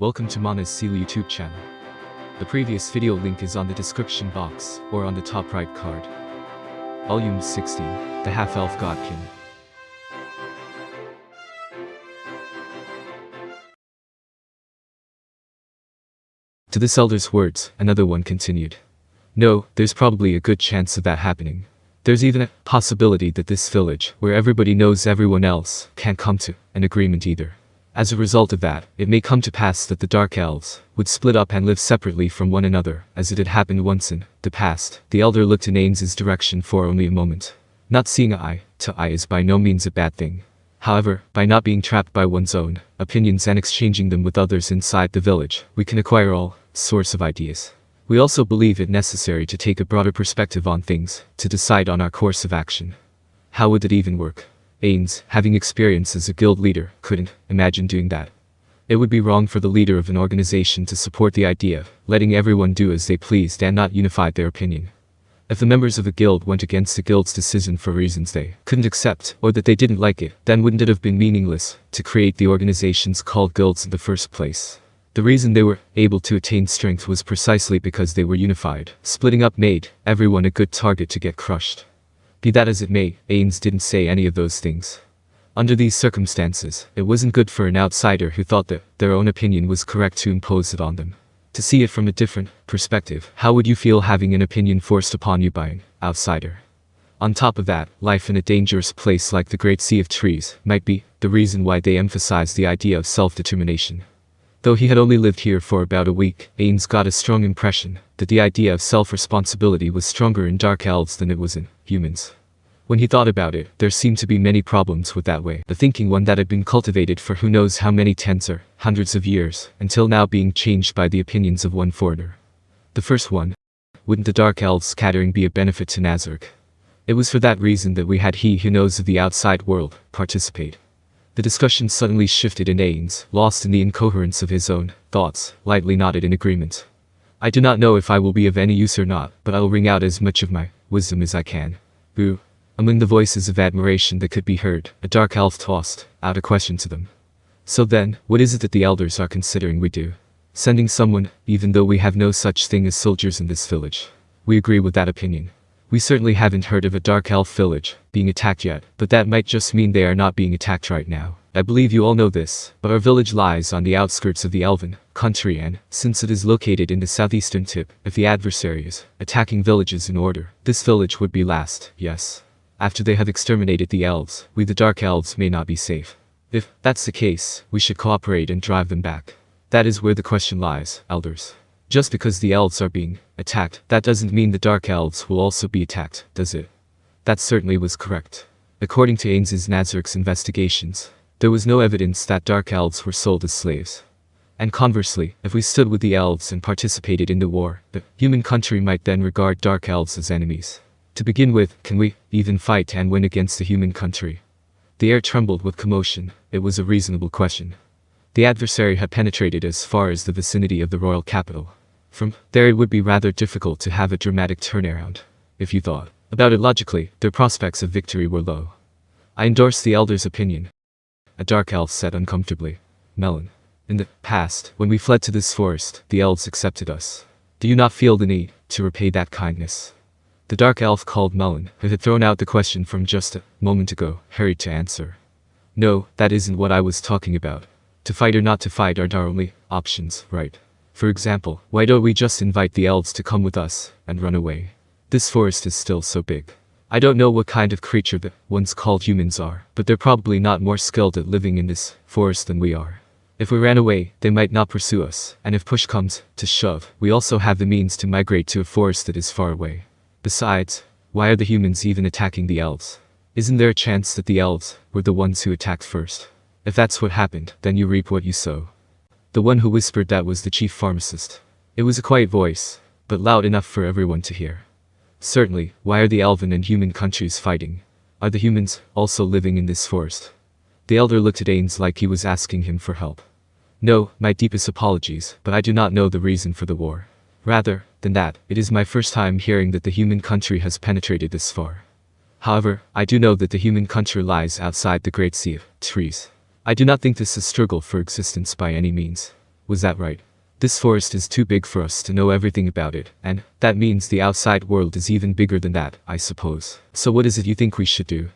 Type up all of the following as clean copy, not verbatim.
Welcome to Mana's Seal YouTube channel. The previous video link is on the description box or on the top right card. Volume 16, The Half-Elf Godkin. To this elder's words, another one continued. No, there's probably a good chance of that happening. There's even a possibility that this village, where everybody knows everyone else, can't come to an agreement either. As a result of that, it may come to pass that the Dark Elves would split up and live separately from one another, as it had happened once in the past. The elder looked in Ainz's direction for only a moment. Not seeing eye to eye is by no means a bad thing. However, by not being trapped by one's own opinions and exchanging them with others inside the village, we can acquire all sorts of ideas. We also believe it necessary to take a broader perspective on things, to decide on our course of action. How would it even work? Ainz, having experience as a guild leader, couldn't imagine doing that. It would be wrong for the leader of an organization to support the idea of letting everyone do as they pleased and not unify their opinion. If the members of a guild went against the guild's decision for reasons they couldn't accept, or that they didn't like it, then wouldn't it have been meaningless to create the organizations called guilds in the first place? The reason they were able to attain strength was precisely because they were unified. Splitting up made everyone a good target to get crushed. Be that as it may, Ainz didn't say any of those things. Under these circumstances, it wasn't good for an outsider who thought that their own opinion was correct to impose it on them. To see it from a different perspective, how would you feel having an opinion forced upon you by an outsider? On top of that, life in a dangerous place like the Great Sea of Trees might be the reason why they emphasize the idea of self-determination. Though he had only lived here for about a week, Ainz got a strong impression that the idea of self-responsibility was stronger in Dark Elves than it was in humans. When he thought about it, there seemed to be many problems with that way. The thinking one that had been cultivated for who knows how many tens or hundreds of years, until now being changed by the opinions of one foreigner. The first one, wouldn't the Dark Elves scattering be a benefit to Nazareth? It was for that reason that we had he who knows of the outside world participate. The discussion suddenly shifted and Ainz, lost in the incoherence of his own thoughts, lightly nodded in agreement. I do not know if I will be of any use or not, but I will wring out as much of my wisdom as I can. Boo. Among the voices of admiration that could be heard, a dark elf tossed out a question to them. So then, what is it that the elders are considering we do? Sending someone, even though we have no such thing as soldiers in this village. We agree with that opinion. We certainly haven't heard of a dark elf village being attacked yet, but that might just mean they are not being attacked right now. I believe you all know this, but our village lies on the outskirts of the elven country, and since it is located in the southeastern tip, if the adversary is attacking villages in order, this village would be last, yes. After they have exterminated the elves, we the Dark Elves may not be safe. If that's the case, we should cooperate and drive them back. That is where the question lies, elders. Just because the elves are being attacked, that doesn't mean the Dark Elves will also be attacked, does it? That certainly was correct. According to Ainz's Nazareth's investigations, there was no evidence that Dark Elves were sold as slaves. And conversely, if we stood with the elves and participated in the war, the human country might then regard Dark Elves as enemies. To begin with, can we even fight and win against the human country? The air trembled with commotion. It was a reasonable question. The adversary had penetrated as far as the vicinity of the royal capital. From there it would be rather difficult to have a dramatic turnaround. If you thought about it logically, their prospects of victory were low. I endorse the elder's opinion. A dark elf said uncomfortably. Melon. In the past, when we fled to this forest, the elves accepted us. Do you not feel the need to repay that kindness? The dark elf called Melon, who had thrown out the question from just a moment ago, hurried to answer. No, that isn't what I was talking about. To fight or not to fight are our only options, right? For example, why don't we just invite the elves to come with us and run away? This forest is still so big. I don't know what kind of creature the ones called humans are, but they're probably not more skilled at living in this forest than we are. If we ran away, they might not pursue us, and if push comes to shove, we also have the means to migrate to a forest that is far away. Besides, why are the humans even attacking the elves? Isn't there a chance that the elves were the ones who attacked first? If that's what happened, then you reap what you sow. The one who whispered that was the chief pharmacist. It was a quiet voice, but loud enough for everyone to hear. Certainly, why are the elven and human countries fighting? Are the humans also living in this forest? The elder looked at Ainz like he was asking him for help. No, my deepest apologies, but I do not know the reason for the war. Rather than that, it is my first time hearing that the human country has penetrated this far. However, I do know that the human country lies outside the Great Sea of Trees. I do not think this is a struggle for existence by any means. Was that right? This forest is too big for us to know everything about it, and that means the outside world is even bigger than that, I suppose. So what is it you think we should do?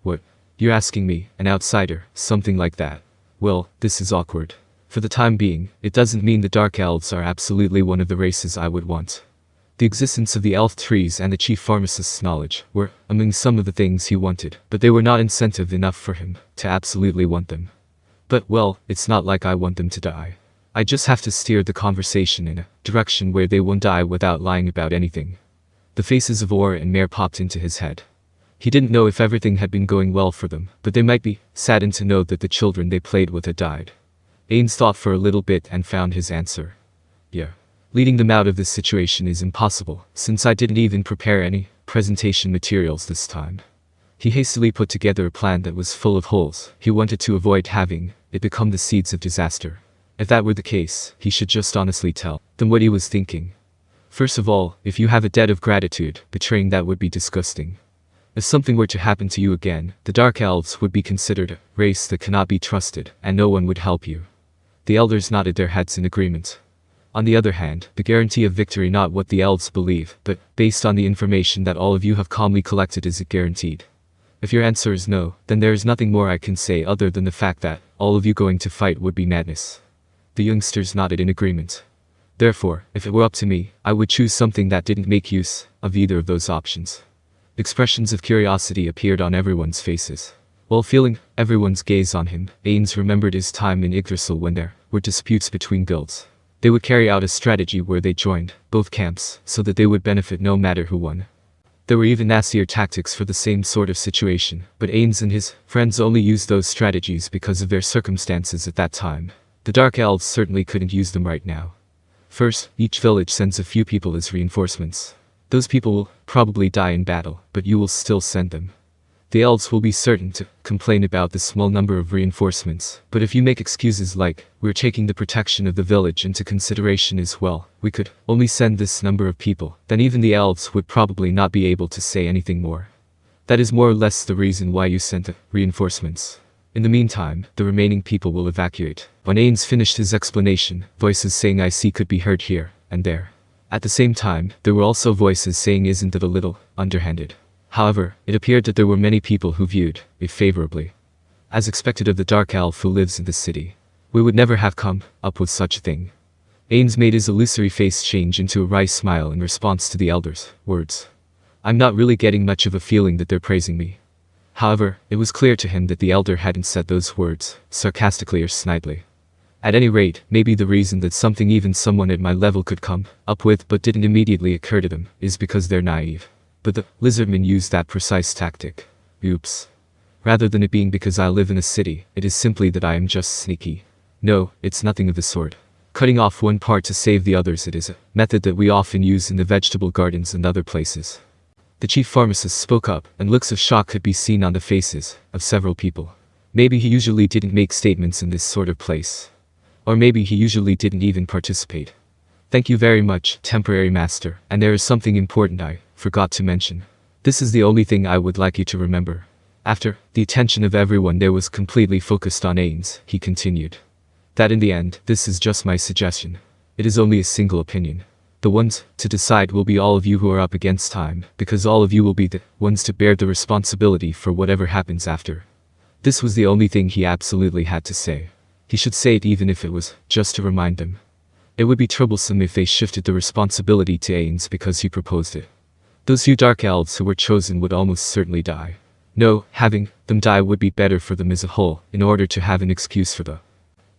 What? You're asking me, an outsider, something like that. Well, this is awkward. For the time being, it doesn't mean the Dark Elves are absolutely one of the races I would want. The existence of the elf trees and the chief pharmacist's knowledge were among some of the things he wanted, but they were not incentive enough for him to absolutely want them. But well, it's not like I want them to die. I just have to steer the conversation in a direction where they won't die without lying about anything. The faces of Or and Mare popped into his head. He didn't know if everything had been going well for them, but they might be saddened to know that the children they played with had died. Ainz thought for a little bit and found his answer. Yeah. Leading them out of this situation is impossible, since I didn't even prepare any presentation materials this time. He hastily put together a plan that was full of holes. He wanted to avoid having it become the seeds of disaster. If that were the case, he should just honestly tell them what he was thinking. First of all, if you have a debt of gratitude, betraying that would be disgusting. If something were to happen to you again, the Dark Elves would be considered a race that cannot be trusted, and no one would help you. The elders nodded their heads in agreement. On the other hand, the guarantee of victory, not what the elves believe, but based on the information that all of you have calmly collected, is it guaranteed? If your answer is no, then there is nothing more I can say other than the fact that all of you going to fight would be madness. The youngsters nodded in agreement. Therefore, if it were up to me, I would choose something that didn't make use of either of those options. Expressions of curiosity appeared on everyone's faces. While feeling everyone's gaze on him, Ainz remembered his time in Yggdrasil when there were disputes between guilds. They would carry out a strategy where they joined both camps so that they would benefit no matter who won. There were even nastier tactics for the same sort of situation, but Ainz and his friends only used those strategies because of their circumstances at that time. The Dark Elves certainly couldn't use them right now. First, each village sends a few people as reinforcements. Those people will probably die in battle, but you will still send them. The elves will be certain to complain about the small number of reinforcements, but if you make excuses like, we're taking the protection of the village into consideration as well, we could only send this number of people, then even the elves would probably not be able to say anything more. That is more or less the reason why you sent the reinforcements. In the meantime, the remaining people will evacuate. When Ainz finished his explanation, voices saying "I see" could be heard here and there. At the same time, there were also voices saying "Isn't it a little underhanded?" However, it appeared that there were many people who viewed it favorably. As expected of the Dark Elf who lives in the city, we would never have come up with such a thing. Ainz made his illusory face change into a wry smile in response to the elder's words. I'm not really getting much of a feeling that they're praising me. However, it was clear to him that the elder hadn't said those words, sarcastically or snidely. At any rate, maybe the reason that something even someone at my level could come up with but didn't immediately occur to them is because they're naive. But the lizardmen used that precise tactic. Oops. Rather than it being because I live in a city, it is simply that I am just sneaky. No, it's nothing of the sort. Cutting off one part to save the others, it is a method that we often use in the vegetable gardens and other places. The chief pharmacist spoke up, and looks of shock could be seen on the faces of several people. Maybe he usually didn't make statements in this sort of place. Or maybe he usually didn't even participate. Thank you very much, temporary master, and there is something important I forgot to mention. This is the only thing I would like you to remember. After the attention of everyone there was completely focused on Ainz, he continued. That in the end, this is just my suggestion. It is only a single opinion. The ones to decide will be all of you who are up against time, because all of you will be the ones to bear the responsibility for whatever happens after. This was the only thing he absolutely had to say. He should say it even if it was just to remind them. It would be troublesome if they shifted the responsibility to Ainz because he proposed it. Those few Dark Elves who were chosen would almost certainly die. No, having them die would be better for them as a whole, in order to have an excuse for the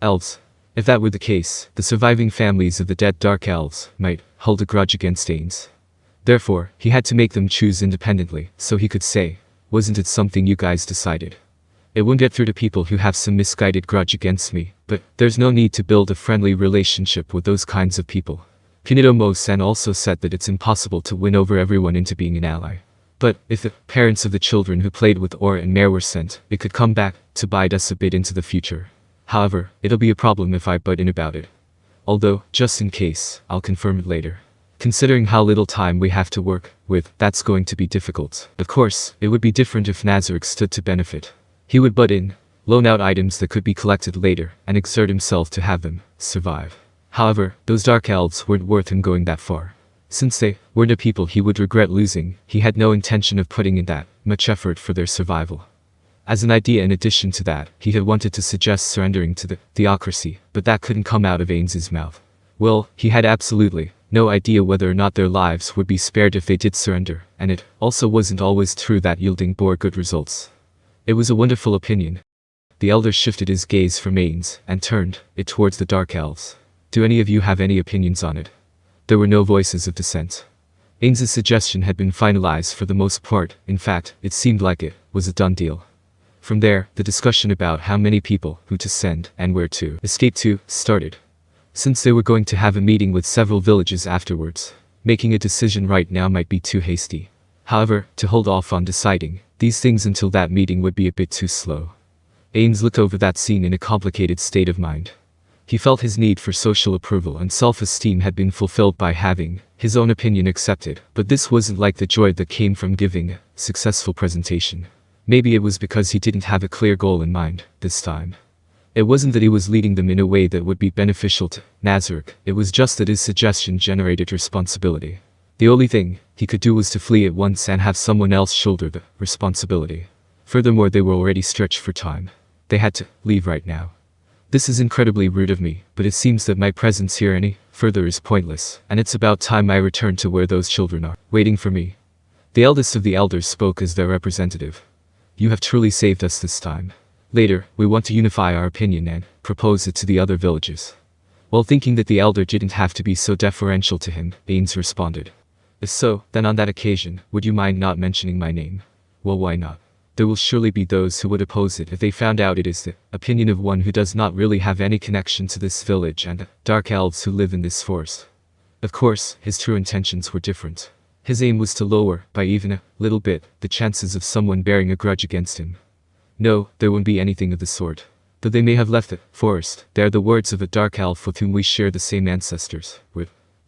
elves. If that were the case, the surviving families of the dead Dark Elves might hold a grudge against Ainz. Therefore, he had to make them choose independently, so he could say, wasn't it something you guys decided? It won't get through to people who have some misguided grudge against me, but there's no need to build a friendly relationship with those kinds of people. Kunido-mo-san also said that it's impossible to win over everyone into being an ally. But, if the parents of the children who played with Aura and Mare were sent, it could come back to bite us a bit into the future. However, it'll be a problem if I butt in about it. Although, just in case, I'll confirm it later. Considering how little time we have to work with, that's going to be difficult. Of course, it would be different if Nazarick stood to benefit. He would butt in loan out items that could be collected later, and exert himself to have them survive. However, those Dark Elves weren't worth him going that far. Since they weren't a people he would regret losing, he had no intention of putting in that much effort for their survival. As an idea in addition to that, he had wanted to suggest surrendering to the theocracy, but that couldn't come out of Ainz's mouth. Well, he had absolutely no idea whether or not their lives would be spared if they did surrender, and it also wasn't always true that yielding bore good results. It was a wonderful opinion. The elder shifted his gaze from Ainz and turned it towards the Dark Elves. Do any of you have any opinions on it? There were no voices of dissent. Ainz's suggestion had been finalized for the most part. In fact, it seemed like it was a done deal. From there, the discussion about how many people, who to send, and where to escape to, started. Since they were going to have a meeting with several villages afterwards, making a decision right now might be too hasty. However, to hold off on deciding these things until that meeting would be a bit too slow. Ainz looked over that scene in a complicated state of mind. He felt his need for social approval and self-esteem had been fulfilled by having his own opinion accepted, but this wasn't like the joy that came from giving a successful presentation. Maybe it was because he didn't have a clear goal in mind this time. It wasn't that he was leading them in a way that would be beneficial to Nazarick, it was just that his suggestion generated responsibility. The only thing he could do was to flee at once and have someone else shoulder the responsibility. Furthermore, they were already stretched for time. They had to leave right now. This is incredibly rude of me, but it seems that my presence here any further is pointless, and it's about time I return to where those children are, waiting for me. The eldest of the elders spoke as their representative. You have truly saved us this time. Later, we want to unify our opinion and propose it to the other villages. While thinking that the elder didn't have to be so deferential to him, Ainz responded. If so, then on that occasion, would you mind not mentioning my name? Well, why not? There will surely be those who would oppose it if they found out it is the opinion of one who does not really have any connection to this village and the Dark Elves who live in this forest. Of course, his true intentions were different. His aim was to lower, by even a little bit, the chances of someone bearing a grudge against him. No, there wouldn't be anything of the sort. Though they may have left the forest, they are the words of a Dark Elf with whom we share the same ancestors.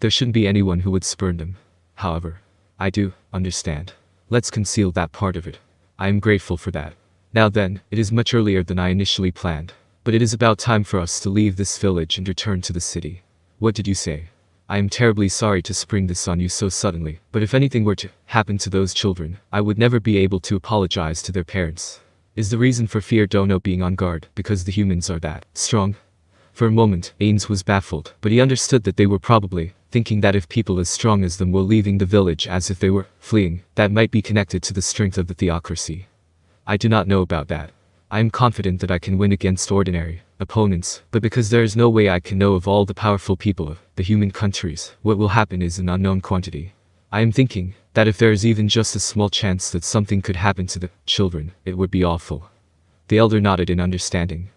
There shouldn't be anyone who would spurn them. However, I do understand. Let's conceal that part of it. I am grateful for that. Now then, it is much earlier than I initially planned, but it is about time for us to leave this village and return to the city. What did you say? I am terribly sorry to spring this on you so suddenly, but if anything were to happen to those children, I would never be able to apologize to their parents. Is the reason for fear Dono being on guard because the humans are that strong? For a moment, Ainz was baffled, but he understood that they were probably thinking that if people as strong as them were leaving the village as if they were fleeing, that might be connected to the strength of the theocracy. I do not know about that. I am confident that I can win against ordinary opponents, but because there is no way I can know of all the powerful people of the human countries, what will happen is an unknown quantity. I am thinking that if there is even just a small chance that something could happen to the children, it would be awful. The elder nodded in understanding.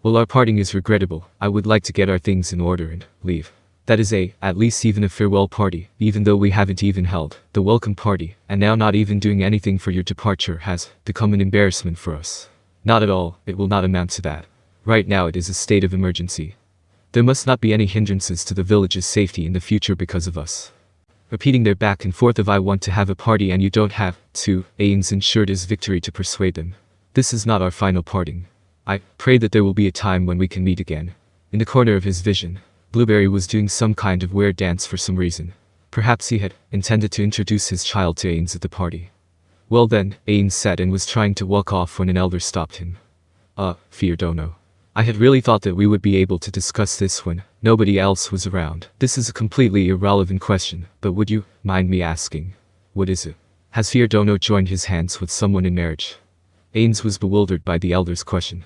Well, our parting is regrettable. I would like to get our things in order and leave. That is at least even a farewell party, even though we haven't even held the welcome party, and now not even doing anything for your departure has become an embarrassment for us. Not at all, it will not amount to that. Right now it is a state of emergency. There must not be any hindrances to the village's safety in the future because of us. Repeating their back and forth of I want to have a party and you don't have to, Ainz ensured his victory to persuade them. This is not our final parting. I pray that there will be a time when we can meet again. In the corner of his vision, Blueberry was doing some kind of weird dance for some reason. Perhaps he had intended to introduce his child to Ainz at the party. Well then, Ainz said and was trying to walk off when an elder stopped him. Fear Dono. I had really thought that we would be able to discuss this when nobody else was around. This is a completely irrelevant question, but would you mind me asking? What is it? Has Fear Dono joined his hands with someone in marriage? Ainz was bewildered by the elder's question.